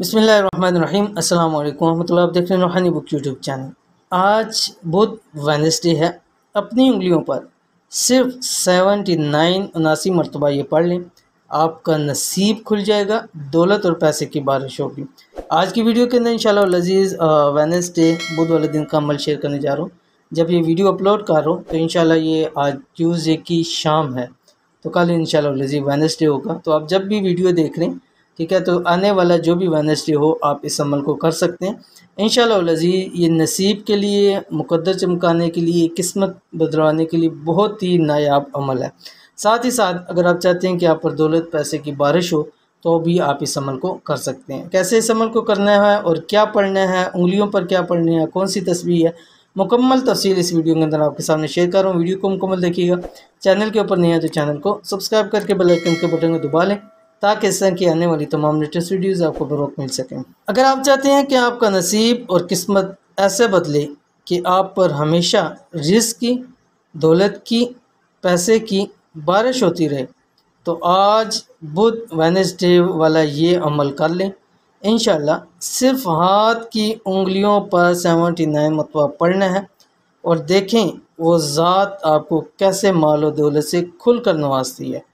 बिस्मिल्लाहिर्रहमानिर्रहीम अस्सलाम वालेकुम रहमतुल्लाह। आप देख रहे हैं रूहानी बुक यूट्यूब चैनल। आज बुध वेडनेसडे है। अपनी उंगलियों पर सिर्फ 79 मरतबा ये पढ़ लें, आपका नसीब खुल जाएगा, दौलत और पैसे की बारिश होगी। आज की वीडियो के अंदर इंशाल्लाह लजीज़ वेडनेसडे बुध वाले दिन का अमल शेयर करने जा रहा हूँ। जब ये वीडियो अपलोड कर रहा हूँ तो इंशाल्लाह ये आज ट्यूसडे की शाम है, तो कल इंशाल्लाह लजीज़ वेडनेसडे होगा। तो आप जब भी वीडियो देख रहे हैं, ठीक है, तो आने वाला जो भी वेडनेसडे हो आप इस अमल को कर सकते हैं इंशाल्लाह लज़ीज़। ये नसीब के लिए, मुकद्दर चमकाने के लिए, किस्मत बदलवाने के लिए बहुत ही नायाब अमल है। साथ ही साथ अगर आप चाहते हैं कि आप पर दौलत पैसे की बारिश हो तो भी आप इस अमल को कर सकते हैं। कैसे इस अमल को करना है और क्या पढ़ना है, उंगलियों पर क्या पढ़ना है, कौन सी तस्वीर है, मुकम्मल तफसील इस वीडियो के अंदर आपके सामने शेयर कर रहा हूँ। वीडियो को मुकम्मल देखिएगा। चैनल के ऊपर नहीं है तो चैनल को सब्सक्राइब करके बेल आइकन के बटन को दबा लें ताकि इस तरह की आने वाली तमाम लेटेस्ट वीडियोज़ आपको बर वक्त मिल सकें। अगर आप चाहते हैं कि आपका नसीब और किस्मत ऐसे बदले कि आप पर हमेशा रिज़्क़ की, दौलत की, पैसे की बारिश होती रहे, तो आज बुध वेडनेसडे वाला ये अमल कर लें। इंशाल्लाह सिर्फ हाथ की उंगलियों पर 79 मरतबा पढ़ना है और देखें वो ज़ात आपको कैसे माल और दौलत से खुल कर नवाजती है।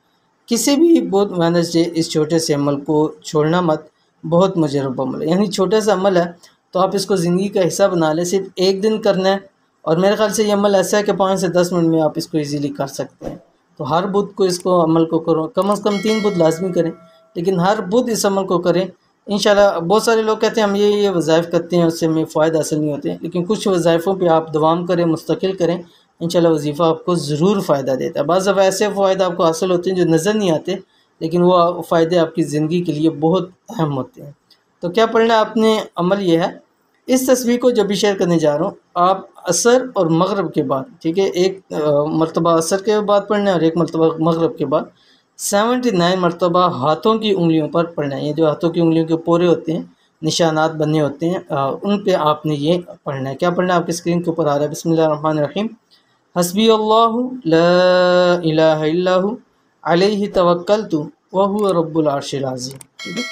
किसी भी बुध वेडनेसडे इस छोटे से अमल को छोड़ना मत। बहुत मुजरब अमल है, यानी छोटा सा अमल है तो आप इसको ज़िंदगी का हिस्सा बना लें। सिर्फ एक दिन करना है और मेरे ख्याल से ये अमल ऐसा है कि 5 से 10 मिनट में आप इसको इजीली कर सकते हैं। तो हर बुध को इसको अमल को करो, कम से कम 3 बुध लाजमी करें, लेकिन हर बुध इस अमल को करें इंशाल्लाह। बहुत सारे लोग कहते हैं हम ये वज़ाइफ करते हैं उससे हमें फ़ायदा हासिल नहीं होते, लेकिन कुछ वज़ाइफ़ों पर आप दवाम करें, मुस्तकिल करें, इंशाल्लाह वजीफ़ा आपको ज़रूर फ़ायदा देता है। बाज़ दफ़ा ऐसे फ़ायदा आपको हासिल होते हैं जो नज़र नहीं आते, लेकिन वो फ़ायदे आपकी ज़िंदगी के लिए बहुत अहम होते हैं। तो क्या पढ़ना है आपने, अमल ये है, इस तस्वीर को जब भी शेयर करने जा रहा हूँ आप असर और मगरब के बाद, ठीक है, एक मरतबा असर के बाद पढ़ना है और एक मरतबा मगरब के बाद 79 मरतबा हाथों की उंगलियों पर पढ़ना है। ये जो हाथों की उंगलियों के पोरे होते हैं, निशानात बने होते हैं, उन पे आपने ये पढ़ना है। क्या पढ़ना है आपकी स्क्रीन के ऊपर आ रहा है। बिस्मिल्लाहिर्रहमानिर्रहीम। हस्बी अल्लाहु ला इलाहा इल्लहु अलैहि तवक्कलतु व हुवा रब्बुल अर्शिल अज़ीम। ठीक है,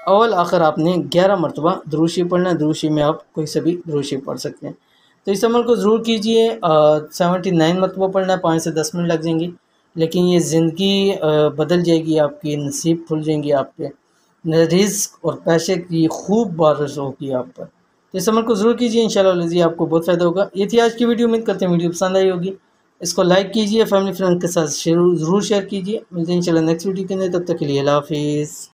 अव्वल आखिर आपने 11 मरतबा दुरूद शरीफ पढ़ना है। दुरूद शरीफ में आप कोई सा भी दुरूद शरीफ पढ़ सकते हैं। तो इस अमल को ज़रूर कीजिए। 79 मरतबा पढ़ना है, 5 से 10 मिनट लग जाएंगे, लेकिन ये ज़िंदगी बदल जाएगी आपकी, नसीब खुल जाएंगे आप पे, रिज़्क़ और पैसे की खूब बारिश होगी आप पर। तो इस अमल को ज़रूर कीजिए, इंशाल्लाह लज़ीज़ आपको बहुत फ़ायदा होगा। ये थी आज की वीडियो। उम्मीद करते हैं वीडियो पसंद आई होगी। इसको लाइक कीजिए, फैमिली फ्रेंड के साथ ज़रूर शेयर कीजिए। मिलते हैं इंशाल्लाह नेक्स्ट वीडियो के अंदर, तब तक के लिए अल्लाह हाफ़िज़।